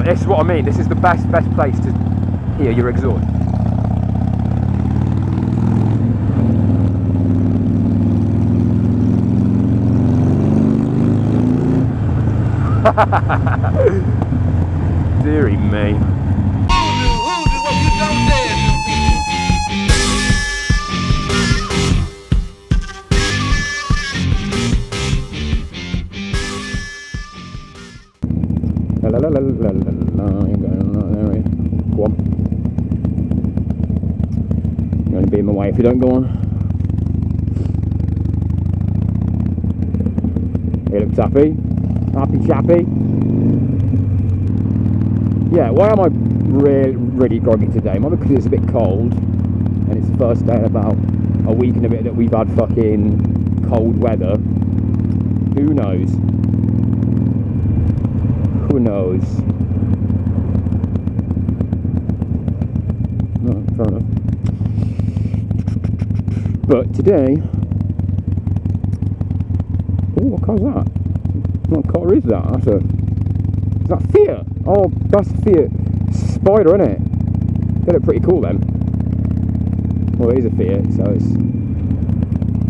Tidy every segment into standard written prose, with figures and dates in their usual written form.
Right, this is what I mean. This is the best place to hear your exhaust. Deary me. Who what you don't dare do, La la la la la la. Go on. You're going to be in my way if you don't go on. He looks happy. Happy chappy. Yeah, why am I really groggy today? Maybe because it's a bit cold and it's the first day in about a week and a bit that we've had fucking cold weather. Who knows? Who knows? No, fair enough. But today, oh, what car's that? What car is that? Is that Fiat? Oh, that's Fiat Spider, isn't it? They look pretty cool then. Well, it is a Fiat, so it's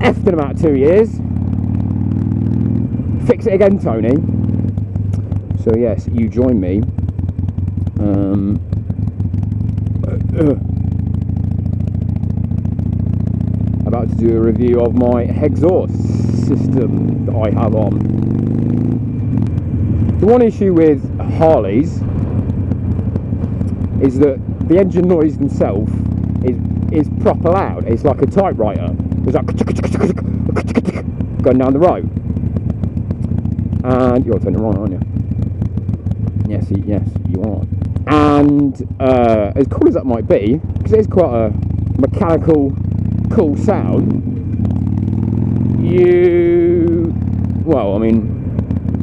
effed in about 2 years. Fix it again, Tony. So yes, you join me. About to do a review of my exhaust system that I have on. The one issue with Harleys is that the engine noise themselves is proper loud. It's like a typewriter. It's like going down the road. And you're turning right, aren't you? Yes, you are. And as cool as that might be, because it is quite a mechanical, cool sound, well, I mean,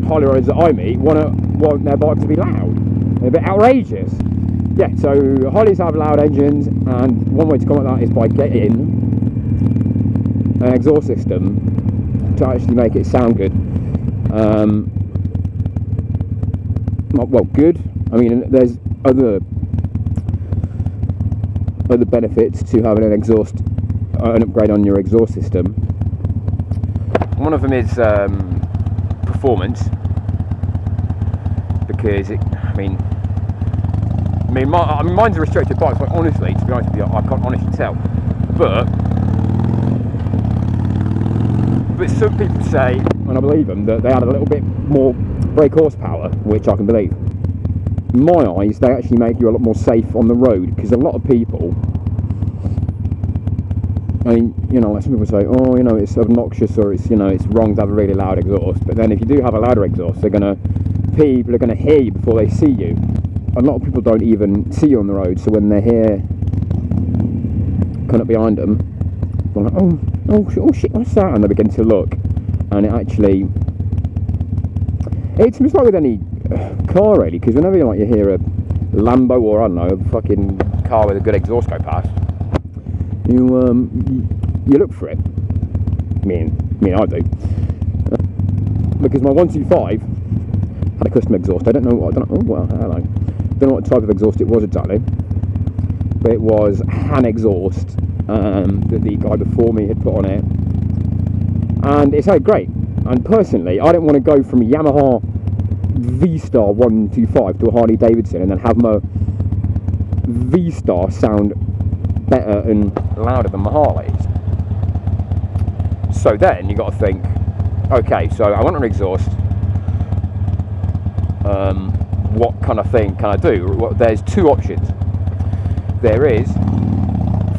Harley riders that I meet want their bike to be loud. They're a bit outrageous. Yeah, so Harleys have loud engines, and one way to combat that is by getting an exhaust system to actually make it sound good. Well, good. I mean, there's other benefits to having an upgrade on your exhaust system. One of them is performance, because mine's a restricted bike. But honestly, to be honest with you, I can't honestly tell. But some people say, and I believe them, that they add a little bit more brake horsepower, which I can believe. In my eyes, they actually make you a lot more safe on the road, because a lot of people, I mean, like some people say, oh, it's obnoxious, or it's wrong to have a really loud exhaust. But then if you do have a louder exhaust, people are gonna hear you before they see you. A lot of people don't even see you on the road, so when they're here, coming up behind them, they're like, oh shit, what's that? And they begin to look, and it's like with any car really, because whenever you hear a Lambo or I don't know, a fucking car with a good exhaust go past, you look for it. I mean I do, because my 125 had a custom exhaust. I don't know what type of exhaust it was exactly, but it was Han exhaust that the guy before me had put on it, and it sounded great. And personally, I didn't want to go from a Yamaha V-Star 125 to a Harley Davidson and then have my V-Star sound better and louder than my Harleys. So then you got to think, okay, so I want an exhaust. What kind of thing can I do? Well, there's two options. There is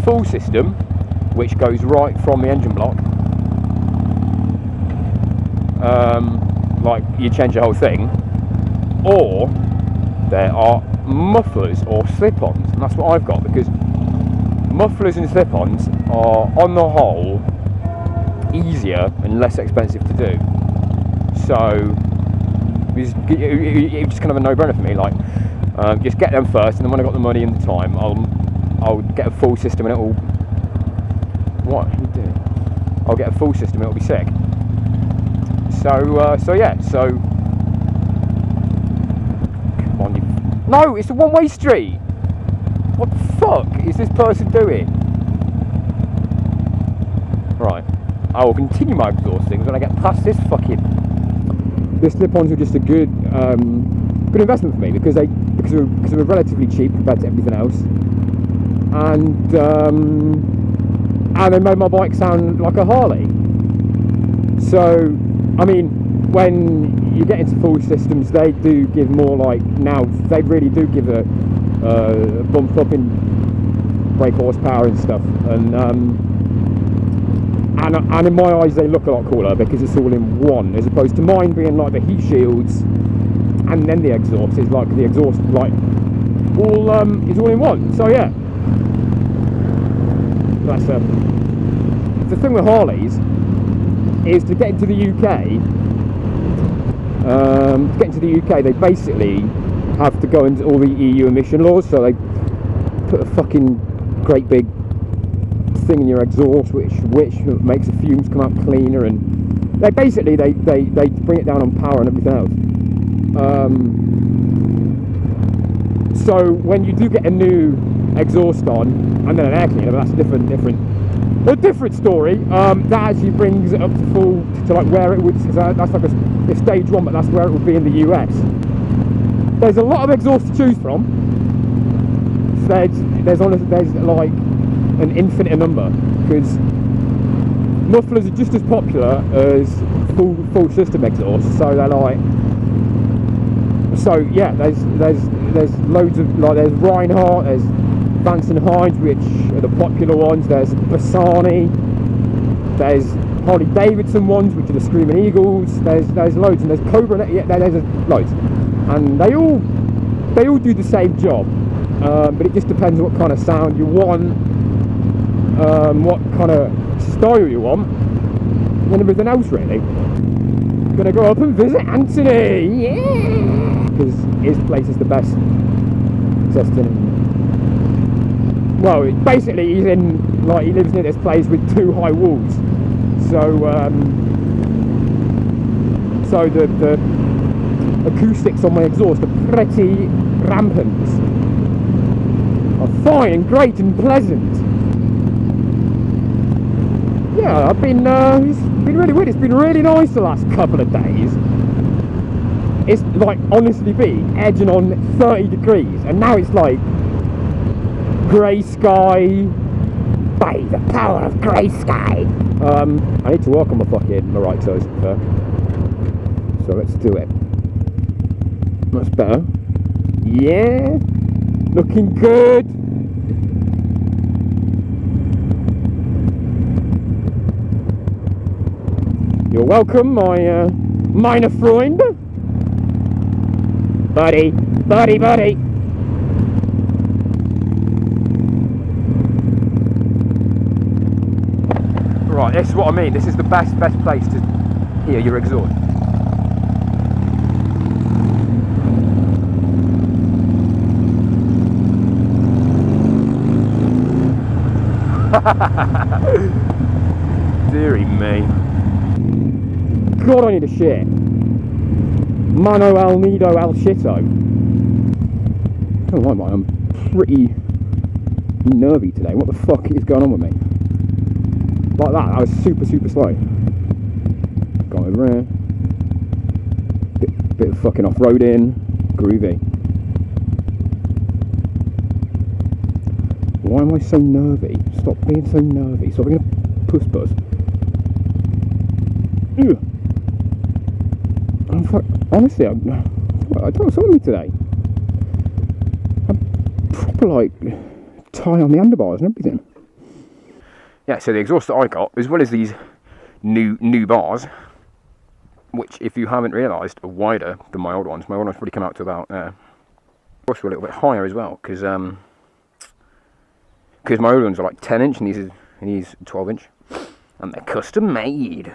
full system, which goes right from the engine block. Like you change the whole thing, or there are mufflers or slip-ons, and that's what I've got, because mufflers and slip-ons are on the whole easier and less expensive to do. So it's just kind of a no-brainer for me. Just get them first, and then when I got the money and the time, I'll get a full system, and it'll. What are you doing? I'll get a full system, and it'll be sick. So yeah. So come on, you No, it's a one-way street. What the fuck is this person doing? Right, I will continue my exhausting when I get past this fucking... The slip-ons are just a good good investment for me because they were relatively cheap compared to everything else, and they made my bike sound like a Harley. So, I mean, when you get into full systems, they do give more, like, now they really do give a bump up in brake horsepower and stuff, and in my eyes they look a lot cooler because it's all in one, as opposed to mine being like the heat shields and then the exhaust is like the exhaust, like all is all in one. So yeah, that's the thing with Harleys is to get into the UK. They basically have to go into all the EU emission laws, so they put a fucking great big thing in your exhaust which makes the fumes come out cleaner, and they basically they bring it down on power and everything else. So when you do get a new exhaust on and then an air cleaner, that's a different story. That actually brings it up to full to like where it would, that's like a stage 1, but that's where it would be in the US. There's a lot of exhaust to choose from. There's like an infinite number, because mufflers are just as popular as full system exhaust. So they're like, so yeah, there's loads of, like, there's Reinhardt, there's Vance and Hines, which are the popular ones. There's Bassani, there's Harley Davidson ones, which are the Screaming Eagles. There's loads, and there's Cobra. Yeah, there's loads, and they all do the same job, but it just depends what kind of sound you want, what kind of style you want, and everything else really. Gonna go up and visit Anthony, yeah, because his place is the best. Well, basically he lives near this place with 2 high walls, so the acoustics on my exhaust are pretty rampant, are fine and great and pleasant. Yeah, it's been really weird. It's been really nice the last couple of days. It's like honestly been edging on 30 degrees, and now it's like grey sky. By the power of grey sky. I need to work on my right toes first. So let's do it. That's better. Yeah, looking good. You're welcome, my minor friend. Buddy. Right, this is what I mean. This is the best place to hear your exhaust. Deary me. God, I need a shit. Mano al nido al shito. I don't like mine. I'm pretty nervy today. What the fuck is going on with me? Like that, I was super slow. Got over here. Bit of fucking off-roading. Groovy. Why am I so nervy? Stop being so nervy. Stop being a puss. Ugh. Honestly, I don't know what's wrong with me today. I'm proper like tie on the handlebars and everything. Yeah, so the exhaust that I got, as well as these new bars, which, if you haven't realised, are wider than my old ones. My old ones probably come out to about, course, were a little bit higher as well, because my old ones are like 10-inch and these 12-inch, and they're custom made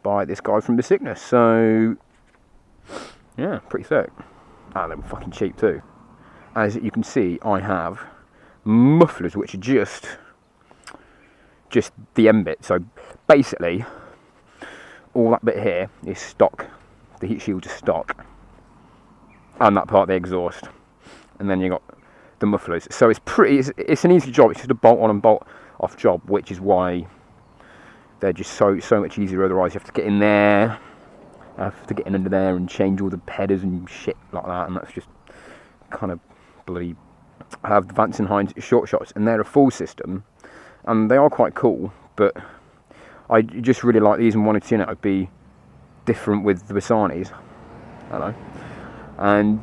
by this guy from The Sickness. So yeah, pretty sick. And they're fucking cheap too. As you can see, I have mufflers which are just the end bit. So basically all that bit here is stock. The heat shield is stock. and that part of the exhaust, and then you got the mufflers. So it's an easy job. It's just a bolt on and bolt off job, which is why they're just so much easier. Otherwise, you have to get in there, under there and change all the headers and shit like that, and that's just kind of bloody. I have the Vance & Hines short shots, and they're a full system, and they are quite cool, but I just really like these and wanted to, it'd be different with the Bassanis. I don't know. And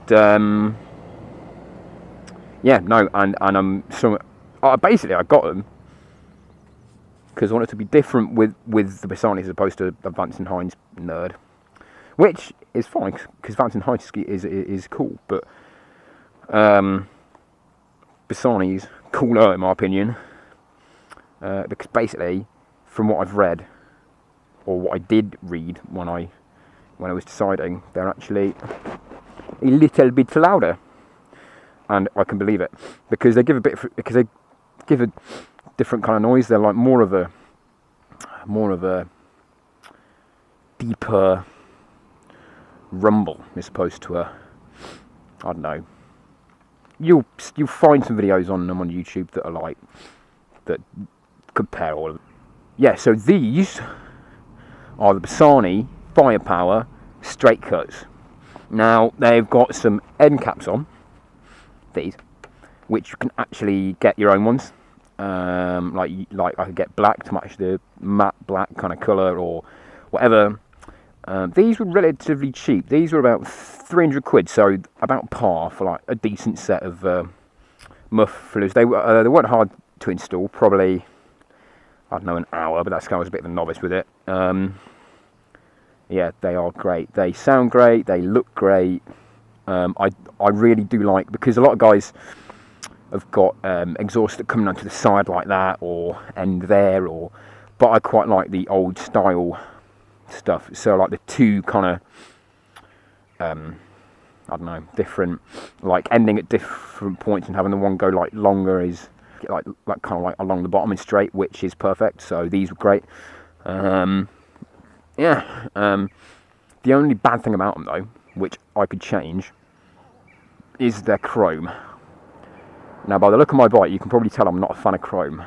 yeah, no, and basically I got them because I wanted to be different with the Bassani as opposed to the Vance & Hines nerd, which is fine because Vance & Hines is cool, but Bassani's cooler in my opinion, because basically from what I've read, or what I did read when I was deciding, they're actually a little bit louder, and I can believe it because they give a different kind of noise. They're like more of a deeper rumble as opposed to a, I don't know. You'll find some videos on them on YouTube that are like that compare all of them. Yeah, so these are the Bassani Firepower straight cuts. Now they've got some end caps on these, which you can actually get your own ones. Like I could get black to match the matte black kind of colour or whatever. These were relatively cheap. These were about 300 quid, so about par for like a decent set of mufflers. They weren't hard to install. Probably, I don't know, an hour, but that's kind of, I was a bit of a novice with it. Yeah, they are great. They sound great. They look great. I really do like, because a lot of guys have got exhaust that coming onto the side like that, or end there, but I quite like the old style stuff. So like the two kind of I don't know, different, like ending at different points and having the one go like longer is like kind of like along the bottom and straight, which is perfect. So these were great. Yeah. The only bad thing about them though, which I could change, is their chrome. Now by the look of my bike, you can probably tell I'm not a fan of chrome,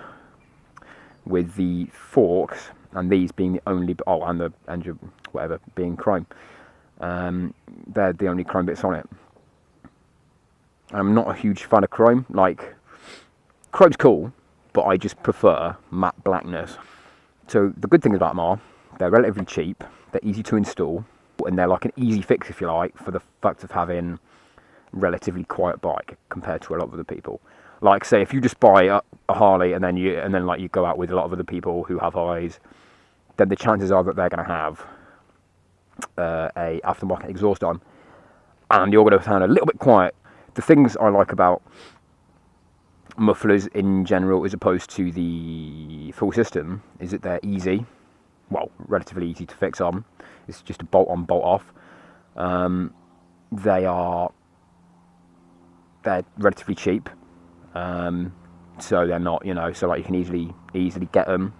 with the forks and these being the only, and the engine, whatever, being chrome. They're the only chrome bits on it. I'm not a huge fan of chrome. Like, chrome's cool, but I just prefer matte blackness. So the good thing about them are, they're relatively cheap, they're easy to install, and they're like an easy fix, if you like, for the fact of having relatively quiet bike compared to a lot of other people. Like, say, if you just buy a Harley and then like you go out with a lot of other people who have Harleys, then the chances are that they're going to have a aftermarket exhaust on, and you're going to sound a little bit quiet. The things I like about mufflers in general, as opposed to the full system, is that they're easy, well, relatively easy to fix on. It's just a bolt on, bolt off. They're relatively cheap, so they're not, so like you can easily get them.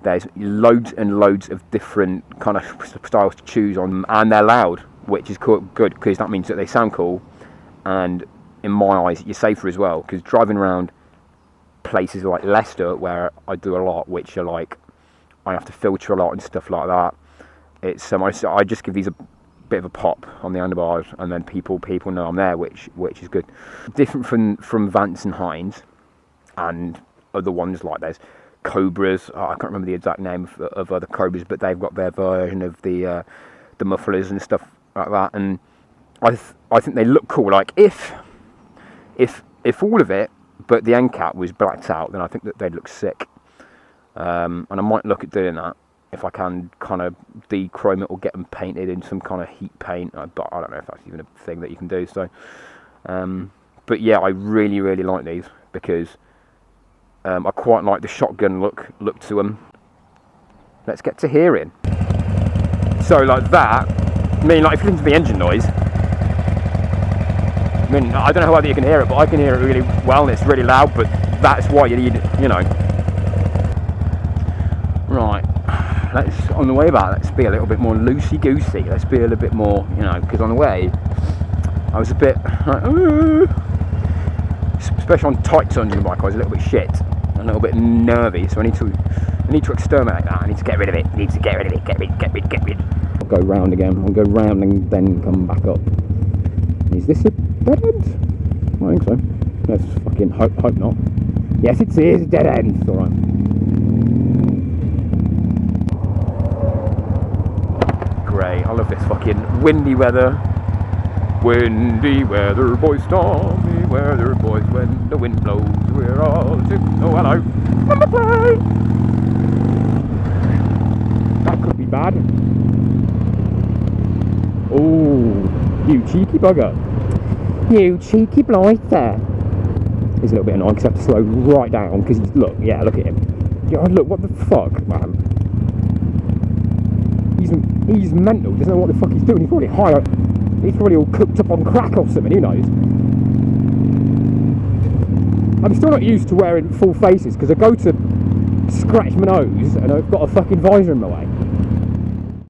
There's loads and loads of different kind of styles to choose on, and they're loud, which is good because that means that they sound cool, and in my eyes you're safer as well, because driving around places like Leicester, where I do a lot, which are like, I have to filter a lot and stuff like that, it's I just give these a bit of a pop on the handlebars, and then people know I'm there, which is good. Different from Vance & Hines and other ones, like there's Cobras. I can't remember the exact name of other Cobras, but they've got their version of the mufflers and stuff like that, and I think they look cool. Like if all of it but the end cap was blacked out, then I think that they'd look sick. And I might look at doing that if I can, kind of de-chrome it or get them painted in some kind of heat paint, but I don't know if that's even a thing that you can do. So but yeah, I really like these, because I quite like the shotgun look to them. Let's get to hearing. So like that, I mean, like if you listen to the engine noise, I mean, I don't know whether you can hear it, but I can hear it really well, and it's really loud, but that's why you need, Right, let's, on the way back, let's be a little bit more loosey-goosey. Let's be a little bit more, because on the way, I was a bit like, especially on tight turns in the bike, I was a little bit shit, a little bit nervy, so I need to exterminate that. I need to get rid of it. I need to get rid of it. Get rid. I'll go round again. I'll go round and then come back up. Is this a dead end? I think so. Let's fucking hope not. Yes, it is a dead end. It's all right. Great. I love this fucking windy weather. Windy weather, boys, stormy weather, boys. When the wind blows, we're all to. Oh, hello. On the plane. That could be bad. Oh, you cheeky bugger. You cheeky blighter. He's a little bit annoying because I have to slow right down because he's, look at him. Yeah, look, what the fuck, man? He's mental, doesn't know what the fuck he's doing. He's probably high. He's probably all cooked up on crack or something, who knows? I'm still not used to wearing full faces because I go to scratch my nose and I've got a fucking visor in my way.